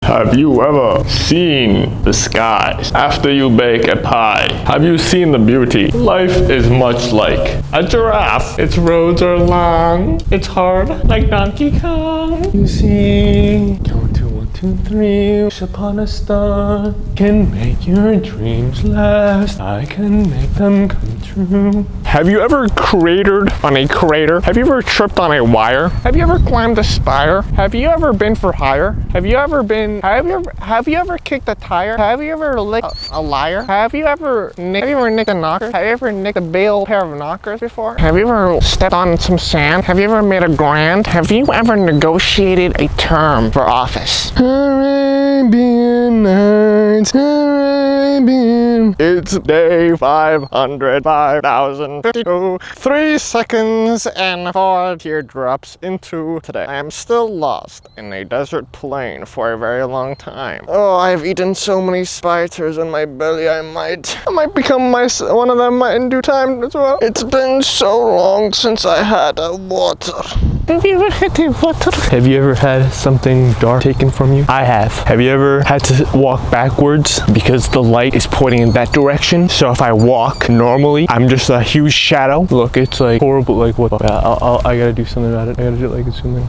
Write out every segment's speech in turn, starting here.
Have you ever seen the skies after you bake a pie? Have you seen the beauty? Life is much like a giraffe. Its roads are long, it's hard like Donkey Kong. You see, count to 1, 2, 3. Wish upon a star can make your dreams last. I can make them come true. Have you ever cratered on a crater? Have you ever tripped on a wire? Have you ever climbed a spire? Have you ever been for hire? Have you ever kicked a tire? Have you ever licked a liar? Have you ever nicked a knocker? Have you ever nicked a bale pair of knockers before? Have you ever stepped on some sand? Have you ever made a grand? Have you ever negotiated a term for office? Arabian Nights, Arabian. It's day 505,052. 3 seconds and 4 teardrops into today. I am still lost in a desert plain for a very long time. Oh, I've eaten so many spiders in my belly. I might become one of them in due time as well. It's been so long since I had a water. Have you ever had a water? Have you ever had something dark taken from you? I have. Have you ever had to walk backwards because the light is pointing in that direction? So if I walk normally, I'm just a huge shadow. Look, it's like horrible. Like what? I gotta do something about it. I gotta do it like a zoom in.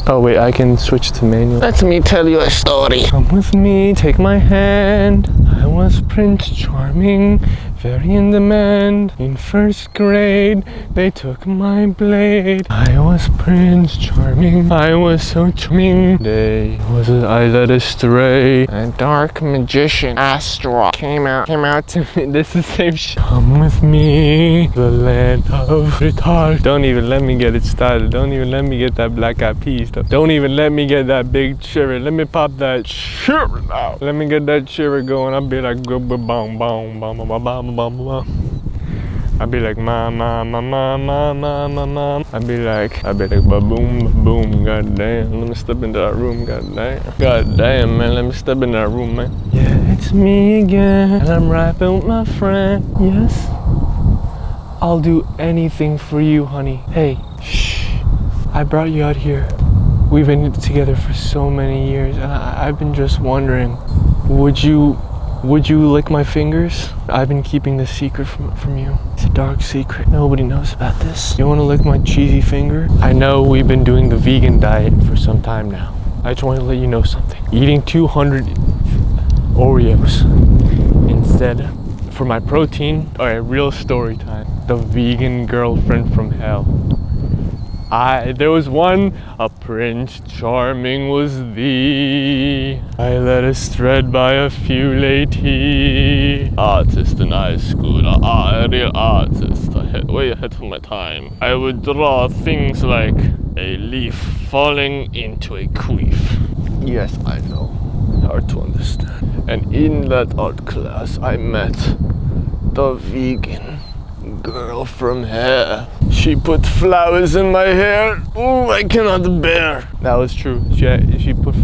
Oh wait, I can switch to manual. Let me tell you a story. Come with me, take my hand. I was Prince Charming, very in demand. In first grade, they took my blade. I was Prince Charming, I was so charming. I led astray. A dark magician, Astro, came out to me. This is the same shit. Come with me, the land of retard. Don't even let me get it started. Don't even let me get that black eyed peas stuff. Don't even let me get that big shiver. Let me pop that shiver now. Let me get that shiver going. I'll be like, boom, boom, boom, boom, boom, boom, boom. I'll be like ma. I'll be like ba-boom, ba-boom, goddamn. Let me step into that room, goddamn, man, let me step into that room, man. Yeah, it's me again, and I'm rapping with my friend. Yes, I'll do anything for you, honey. Hey, shh, I brought you out here. We've been together for so many years, and I've been just wondering, would you lick my fingers? I've been keeping this secret from you. It's a dark secret. Nobody knows about this. You want to lick my cheesy finger? I know we've been doing the vegan diet for some time now. I just want to let you know something. Eating 200 Oreos instead for my protein. All right, real story time. The vegan girlfriend from hell. There was one, a Prince Charming was thee. I led astray by a few lady. Artist in high school, a real artist. Way ahead of my time. I would draw things like a leaf falling into a queef. Yes, I know. Hard to understand. And in that art class, I met the vegan girl from hell. She put flowers in my hair. Ooh, I cannot bear. That was true. She put,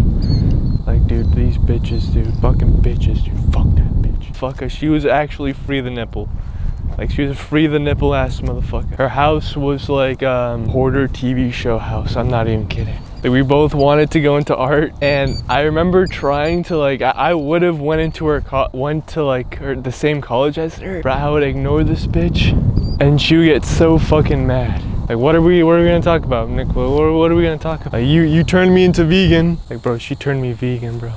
like, dude, these bitches, dude, fucking bitches, dude, fuck that bitch. Fuck her. She was actually free the nipple. Like, she was a free the nipple ass motherfucker. Her house was like hoarder TV show house. I'm not even kidding. Like, we both wanted to go into art, and I remember trying to, like, I would have went to the same college as her, but I would ignore this bitch, and she would get so fucking mad. Like, what are we gonna talk about, Nick? What are we gonna talk about? Like, you turned me into vegan. Like, bro, she turned me vegan, bro.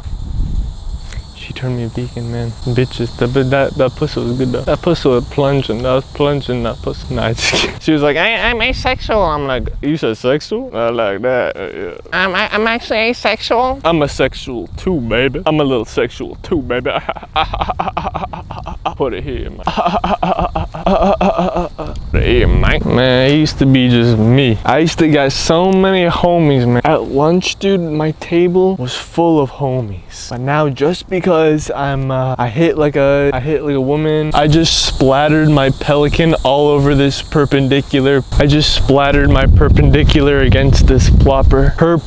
She turned me vegan, man. Bitches, that pussy was good though. That pussy was plunging. That pussy. Nah, she was like, I'm asexual. I'm like, you said sexual? I like that. Yeah. I'm actually asexual. I'm a sexual too, baby. I'm a little sexual too, baby. Put it here, man. Put it here, man. Man, it used to be just me. I used to get so many homies, man. At lunch, dude, my table was full of homies. But now, just because I hit like a woman, I just splattered my pelican all over this perpendicular. I just splattered my perpendicular against this plopper. Her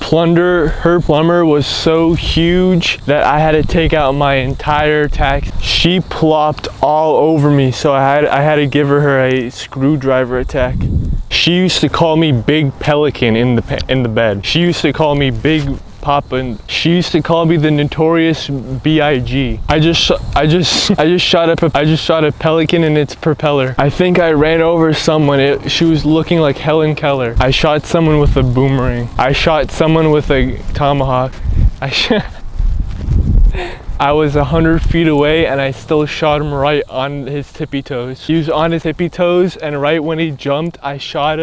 plumber was so huge that I had to take out my entire tax. She plopped all over me, so I had to give her a screwdriver attack. She used to call me Big Pelican in the bed. She used to call me Big pop, and she used to call me the notorious B.I.G. I just shot a pelican in its propeller. I think I ran over someone. She was looking like Helen Keller. I shot someone with a boomerang. I shot someone with a tomahawk. I was 100 feet away and I still shot him right on his tippy toes. He was on his tippy toes, and right when he jumped, I shot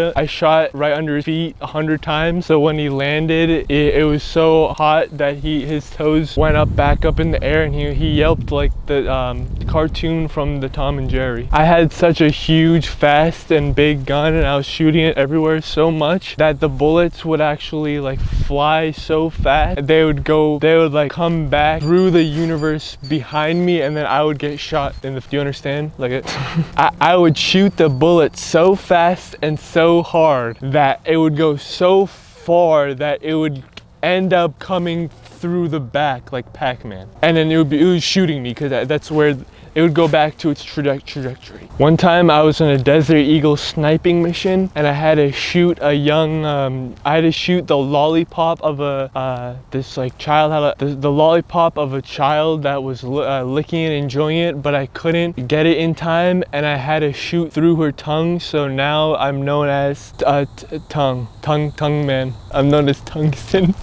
right under his feet 100 times. So when he landed, it was so hot that his toes went back up in the air, and he yelped like the cartoon from the Tom and Jerry. I had such a huge, fast and big gun, and I was shooting it everywhere so much that the bullets would actually like fly so fast. They would like come back through the universe behind me, and then I would get shot in the, do you understand? Like it, I would shoot the bullet so fast and so hard that it would go so far that it would end up coming through the back like Pac-Man, and then it was shooting me, because that's where it would go back to its trajectory. One time I was on a Desert Eagle sniping mission, and I had to shoot a young, I had to shoot the lollipop of this like child, the lollipop of a child that was licking it, enjoying it, but I couldn't get it in time, and I had to shoot through her tongue. So now I'm known as tongue man. I'm known as tungsten.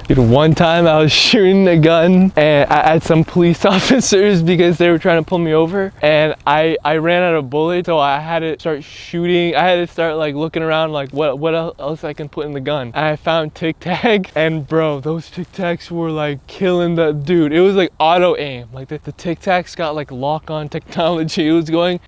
Dude, one time I was shooting a gun at some police officers because they were trying to pull me over, and I ran out of bullets, so I had to start shooting. I had to start like looking around like what else I can put in the gun, and I found Tic Tac, and bro, those Tic Tacs were like killing the dude. It was like auto aim, like the Tic Tacs got like lock-on technology. It was going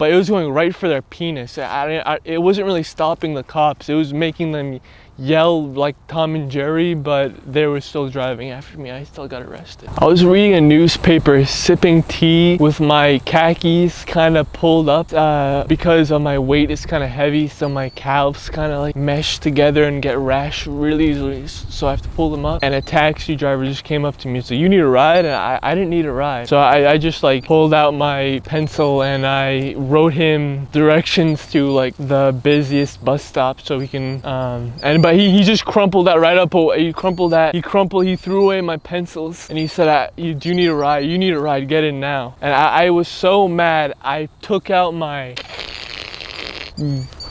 right for their penis. It wasn't really stopping the cops. It was making them yell like Tom and Jerry, but they were still driving after me. I still got arrested. I was reading a newspaper, sipping tea with my khakis kind of pulled up because of my weight is kind of heavy, so my calves kind of like mesh together and get rash really easily, so I have to pull them up. And a taxi driver just came up to me and said, "You need a ride?" And I didn't need a ride, so I just like pulled out my pencil and I wrote him directions to like the busiest bus stop so he can but he just crumpled that right up. He threw away my pencils, and he said, "Do you need a ride? You need a ride, get in now." And I was so mad, I took out my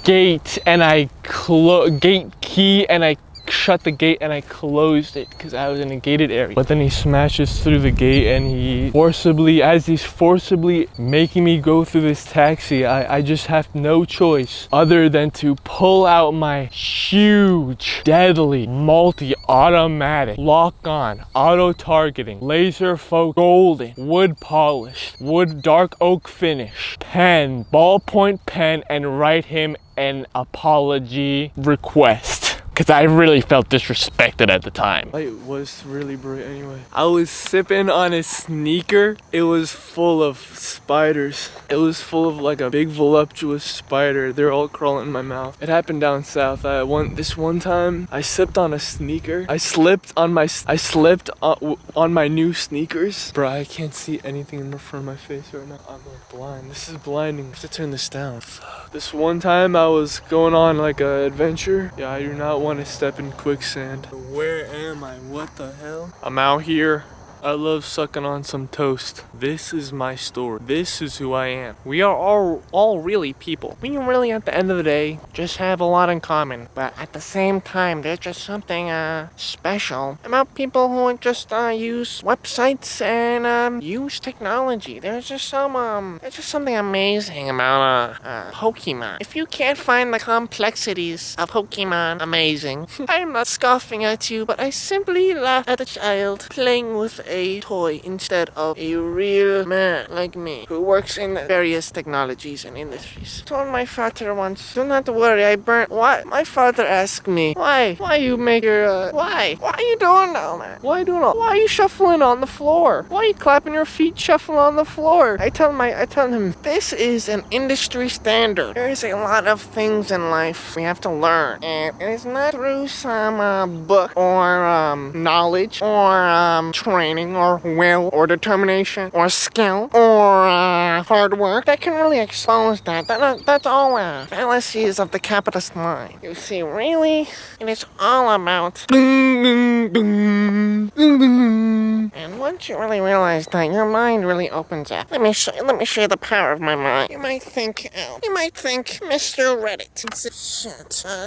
gate key, and I shut the gate and I closed it because I was in a gated area. But then he smashes through the gate, and as he's forcibly making me go through this taxi, I just have no choice other than to pull out my huge, deadly, multi-automatic, lock-on, auto-targeting, laser focus, golden, wood polished, wood dark oak finish, pen, ballpoint pen, and write him an apology request. Because I really felt disrespected at the time. It was really bright anyway. I was sipping on a sneaker. It was full of spiders. It was full of like a big voluptuous spider. They're all crawling in my mouth. It happened down south. This one time, I slipped on a sneaker. I slipped on my new sneakers. Bro, I can't see anything in the front of my face right now. I'm like blind. This is blinding. I have to turn this down. This one time I was going on like an adventure. Yeah, I do not want to step in quicksand. Where am I? What the hell? I'm out here. I love sucking on some toast. This is my story. This is who I am. We are all really people. We really, at the end of the day, just have a lot in common. But at the same time, there's just something special about people who just use websites and use technology. There's just something amazing about Pokemon. If you can't find the complexities of Pokemon amazing, I'm not scoffing at you, but I simply laugh at a child playing with a toy instead of a real man like me who works in various technologies and industries. I told my father once, "Do not worry, I burnt." Why? My father asked me, "Why you make your why are you doing all that? Why are you shuffling on the floor? Why are you clapping your feet shuffling on the floor?" I tell him, "This is an industry standard. There is a lot of things in life we have to learn, and it is not through some book or knowledge or training training or will or determination or skill or hard work that can really expose that. That's all fallacies of the capitalist mind. You see, really, it is all about and once you really realize that, your mind really opens up. Let me show you the power of my mind. You might think, Mr. Reddit.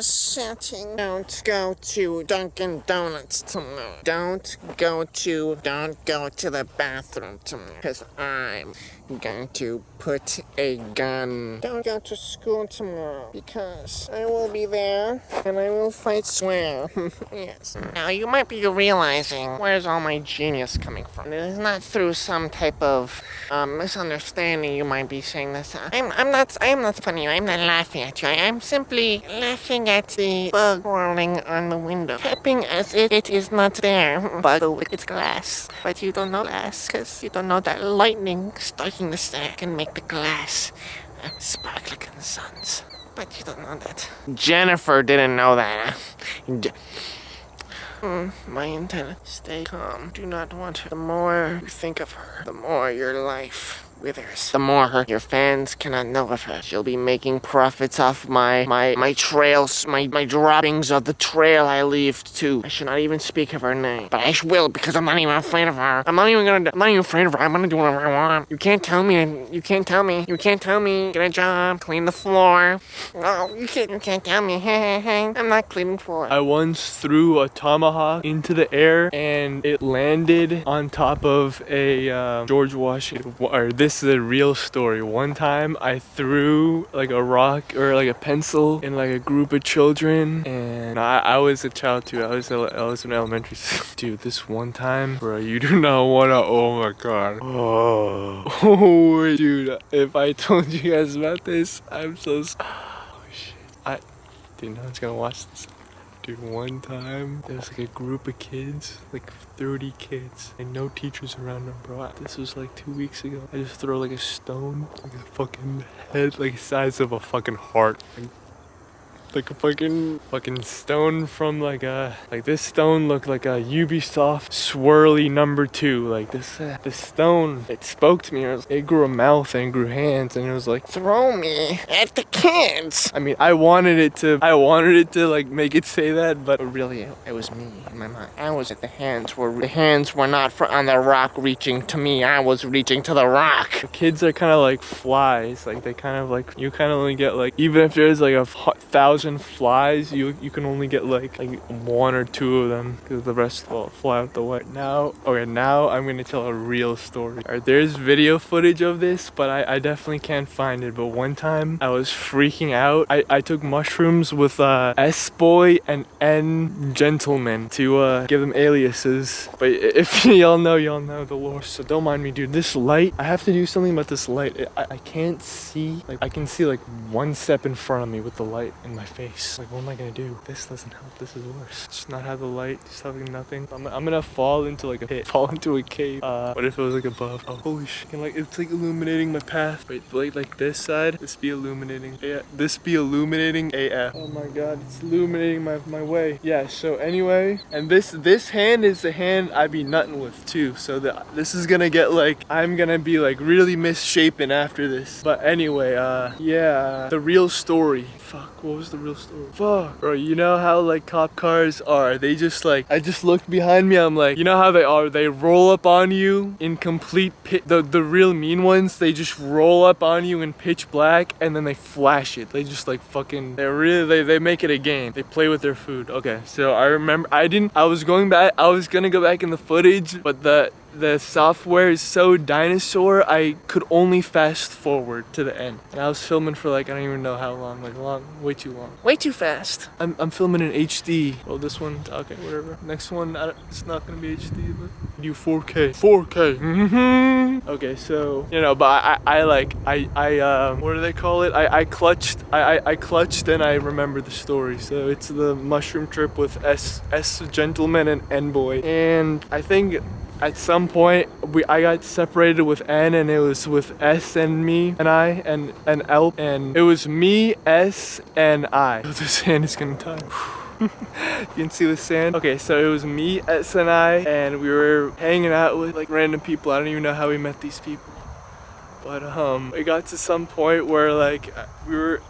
Setting. Don't go to Dunkin' Donuts tomorrow. Don't go to the bathroom tomorrow. Because I'm going to put a gun. Don't go to school tomorrow. Because I will be there and I will fight swear. Yes. Now you might be realizing, where's all my genius coming from? It is not through some type of misunderstanding. You might be saying this. I'm not funny. I'm not laughing at you. I'm simply laughing at the bug crawling on the window, tapping as if it is not there. But it's glass. But you don't know glass, because you don't know that lightning striking the stack can make the glass sparkle like in the suns. But you don't know that. Jennifer didn't know that. My antenna. Stay calm. Do not want her. The more you think of her, the more your life withers. The more your fans cannot know of her. She'll be making profits off my trails, my droppings of the trail I leave too. I should not even speak of her name. But I will, because I'm not even afraid of her. I'm not even afraid of her. I'm gonna do whatever I want. You can't tell me. Get a job. Clean the floor. No, you can't tell me. I'm not cleaning floor. I once threw a tomahawk into the air and it landed on top of a George Washington. This is a real story. One time I threw like a rock or like a pencil in like a group of children, and I was a child too. I was in elementary school. Dude, this one time, bro, you do not wanna. Oh my god. Oh, dude. If I told you guys about this, I'm so. Oh shit. I didn't know I was gonna watch this. Dude, one time, there was like a group of kids, like 30 kids, and no teachers around them, bro. This was like 2 weeks ago. I just throw like a stone, like a fucking head, like the size of a fucking heart. Like a fucking stone from like this stone looked like a Ubisoft swirly #2. Like this stone, it spoke to me. It grew a mouth and grew hands, and it was like, throw me at the kids. I mean, I wanted it to like make it say that, but really, it was me in my mind. I was at the hands were not on the rock reaching to me. I was reaching to the rock. The kids are kind of like flies. Like they kind of like, you kind of only get like, even if there's like 1,000 flies, you can only get like 1 or 2 of them, because the rest will fly out the way. Now I'm gonna tell a real story. Alright, there's video footage of this, but I definitely can't find it. But one time I was freaking out. I took mushrooms with S-Boy and N-Gentleman to give them aliases. But if y'all know the lore, so don't mind me, dude. This light, I have to do something about this light. I can't see, like I can see like 1 step in front of me with the light in my face. Like, what am I gonna do? This doesn't help. This is worse. Just not have the light, just having nothing. I'm gonna fall into like a pit, fall into a cave. What if it was like above? Oh, holy shit. Like, it's like illuminating my path. Wait, like this side, this be illuminating. Yeah, this be illuminating AF. Oh my god, it's illuminating my way. Yeah, so anyway, and this hand is the hand I be nutting with too. So this is gonna get like, I'm gonna be like really misshapen after this. But anyway, yeah, the real story. Fuck, what was the real story? Fuck. Bro, you know how like cop cars are? They just like, I just looked behind me, I'm like, you know how they are? They roll up on you in complete the real mean ones, they just roll up on you in pitch black and then they flash it. They just like fucking, they make it a game. They play with their food. Okay, so I remember, I was gonna go back in the footage, but the software is so dinosaur, I could only fast forward to the end. And I was filming for like, I don't even know how long, like way too long. Way too fast. I'm filming in HD. Well, this one, okay, whatever. Next one, it's not gonna be HD, but do 4K. 4K. Mm-hmm. Okay, so, you know, but I what do they call it? I clutched and I remembered the story. So it's the mushroom trip with S Gentleman and N Boy. And I think at some point I got separated with N, and it was with S and me and I and L, and it was me, S, and I. So this hand is gonna die. You can see the sand. Okay, so it was me, Etz, and I, and we were hanging out with like random people. I don't even know how we met these people. But it got to some point where like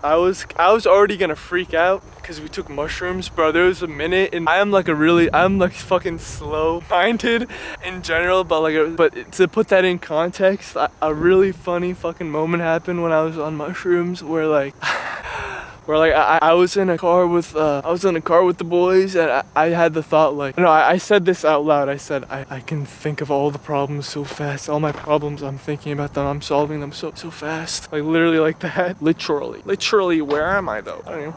I was already gonna freak out because we took mushrooms, bro. There was a minute, and I'm like fucking slow-minded in general, but to put that in context, a really funny fucking moment happened when I was on mushrooms where like I was in a car with the boys, and I had the thought like, no, I said this out loud. I said I can think of all the problems so fast. All my problems, I'm thinking about them. I'm solving them so fast. Like literally like that. Literally. Where am I though? I don't know.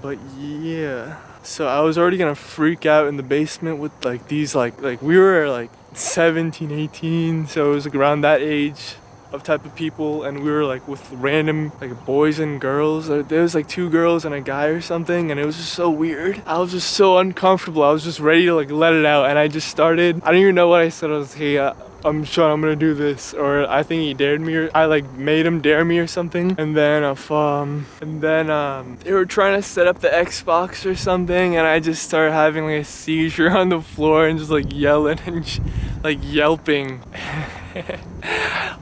But yeah. So I was already gonna freak out in the basement with like these like we were like 17, 18, so it was like around that age of type of people, and we were like with random like boys and girls. There was like 2 girls and a guy or something, and it was just so weird. I was just so uncomfortable. I was just ready to like let it out, and I just started. I don't even know what I said. I was, hey, I'm Sean, I'm gonna do this, or I think he dared me, or I like made him dare me or something. And then they were trying to set up the Xbox or something, and I just started having like a seizure on the floor and just like yelling and like yelping.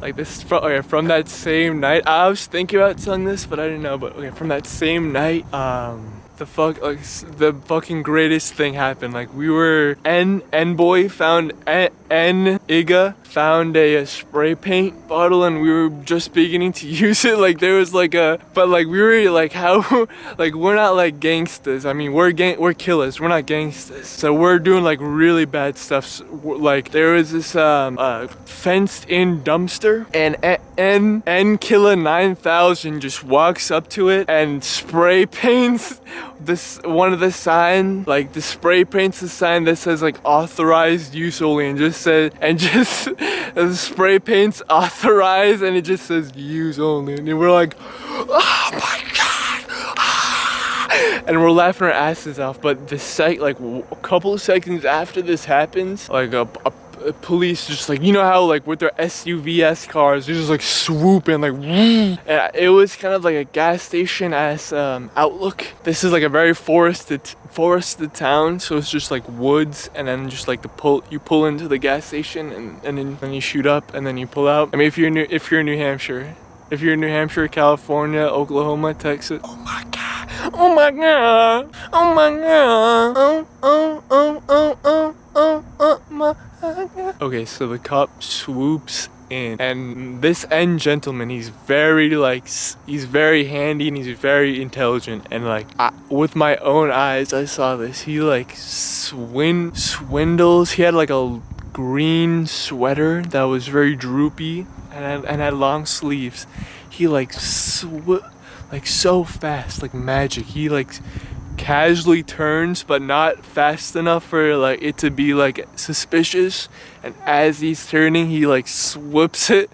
Like this from that same night. I was thinking about telling this, but I didn't know. But okay, from that same night, the fucking greatest thing happened. Like we were N-boy found Iga found a spray paint bottle, and we were just beginning to use it. Like there was like but like we were like, how, like we're not like gangsters. I mean, we're killers. We're not gangsters. So we're doing like really bad stuff. So, like there was this fenced in dumpster, and N Killer 9000 just walks up to it and spray paints one of the sign, like the spray paints the sign that says like authorized use only, and just the spray paints authorized, and it just says use only, and we're like, oh my god, and we're laughing our asses off. But a couple of seconds after this happens, like a police just like, you know how like with their SUVs cars, they're just like swooping like, and it was kind of like a gas station ass outlook. This is like a very forested town, so it's just like woods, and then just like you pull into the gas station, and then you shoot up, and then you pull out. I mean, if you're in New Hampshire, California, Oklahoma, Texas, oh my god, oh my god, oh my god, oh my. Okay, so the cop swoops in, and this N gentleman, he's very handy, and he's very intelligent, and like with my own eyes I saw this. He like swindles. He had like a green sweater that was very droopy and had long sleeves. He like so fast, like magic. He like casually turns, but not fast enough for like it to be like suspicious, and as he's turning, he like slips it,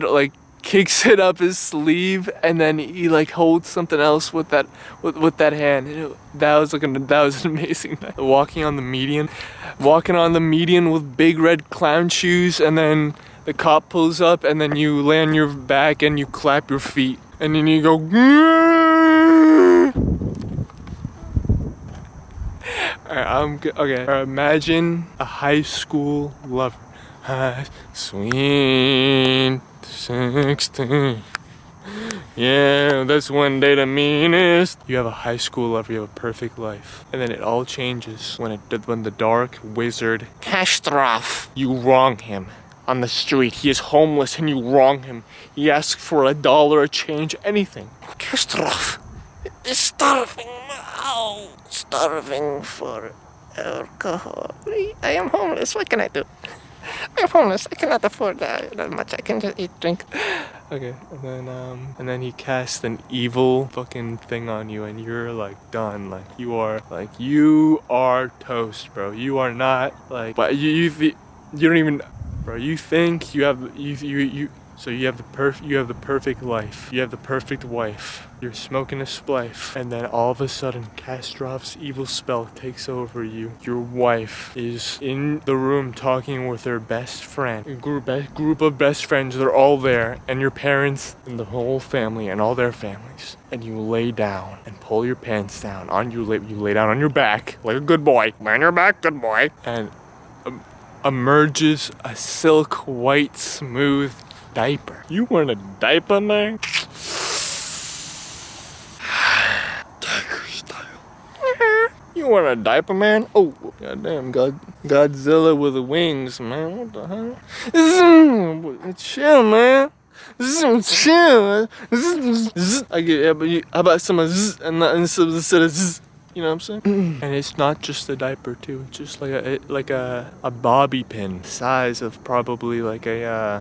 like kicks it up his sleeve, and then he like holds something else with that hand. That was an amazing night. Walking on the median with big red clown shoes, and then the cop pulls up, and then you lay on your back and you clap your feet, and then you go okay. Imagine a high school lover. Sweet 16. Yeah, that's one day the meanest. You have a high school lover, you have a perfect life. And then it all changes when the dark wizard Kastroff, you wrong him on the street. He is homeless and you wrong him. He asks for $1, a change, anything. Kastroff is starving now. Starving for alcohol. I am homeless. What can I do? I'm homeless. I cannot afford that much. I can just eat, drink. Okay, and then he casts an evil fucking thing on you, and you're like done. Like you are toast, bro. You are not like, but you don't even, bro. You think you have you So you have the perfect life. You have the perfect wife. You're smoking a spliff, and then all of a sudden, Kastrov's evil spell takes over you. Your wife is in the room talking with her best friend. A group of best friends. They're all there, and your parents and the whole family and all their families. And you lay down and pull your pants down. You lay down on your back like a good boy. Lay on your back, good boy. And emerges a silk white smooth diaper. You want a diaper, man? Tiger style. You want a diaper, man? Oh, goddamn, Godzilla with the wings, man. What the hell? Chill, man. Chill. I get, but how about some and instead of zzz? You know what I'm saying? And it's not just a diaper too. It's just like a bobby pin, size of probably like a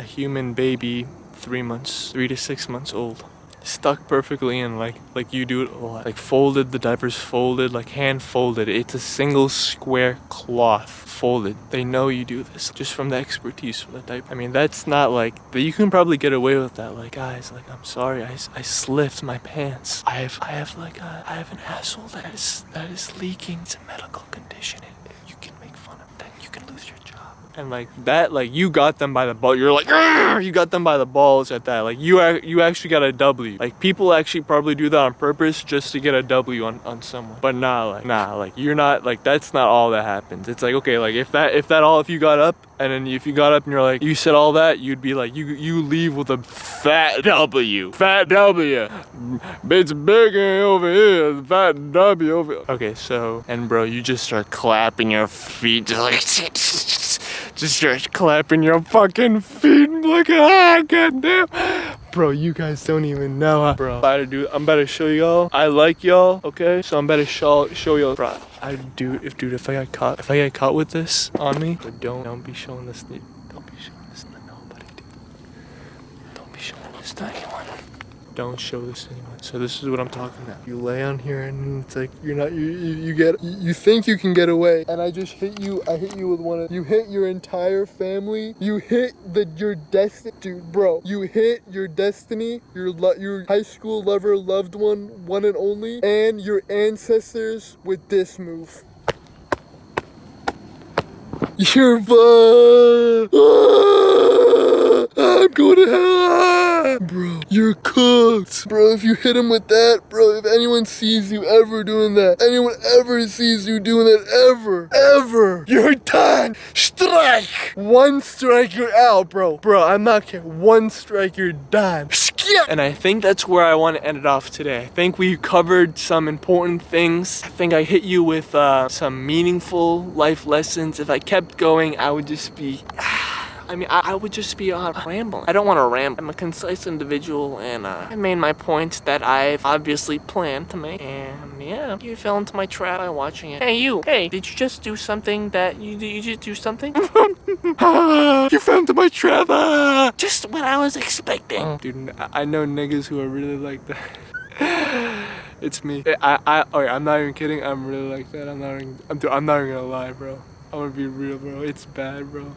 human baby, 3 to 6 months old. Stuck perfectly in like you do it a lot. Like folded, the diaper's folded, like hand folded. It's a single square cloth folded. They know you do this just from the expertise from the diaper. I mean, that's not like, you can probably get away with that. Like, guys, like, I'm sorry, I slipped my pants. I have an asshole that is leaking to medical condition. You can make fun of that. You can lose your job. And like that, like you got them by the ball. You're like, you got them by the balls at that. Like you actually got a W. Like people actually probably do that on purpose just to get a W on someone. But like you're not, like that's not all that happens. It's like, okay, like if you got up and you're like, you said all that, you'd be like, you leave with a fat W. Fat W. It's big over here. Fat W over here. Okay, so, and bro, you just start clapping your feet. Just start clapping your fucking feet and like, goddamn. Bro, you guys don't even know how, bro. I'm about to show y'all. I like y'all, okay? So I'm about to show y'all. Bro, if I get caught with this on me, but don't be showing this. Don't be showing this to nobody, dude. Don't be showing this to anyone. Don't show this to anyone. So this is what I'm talking about. You lay on here and it's like you think you can get away, and I just hit you. I hit you with one. You hit your entire family. You hit your destiny, dude, bro. You hit your destiny. Your high school lover, loved one and only, and your ancestors with this move. You're fun. I'm going to hell. Bro, you're cooked. Bro, if you hit him with that, bro, if anyone sees you ever doing that, anyone ever sees you doing that, ever, you're done. Strike. One strike, you're out, bro. Bro, I'm not kidding. One strike, you're done. And I think that's where I want to end it off today. I think we covered some important things. I think I hit you with some meaningful life lessons. If I kept going, I would just be... I would just be rambling. I don't want to ramble. I'm a concise individual, and I made my points that I've obviously planned to make. And yeah, you fell into my trap by watching it. Hey, you. Hey, did you just do something that you just do something? You fell into my trap. Just what I was expecting. Dude, I know niggas who are really like that. It's me. I'm not even kidding. I'm really like that. I'm not even gonna lie, bro. I'm gonna be real, bro. It's bad, bro.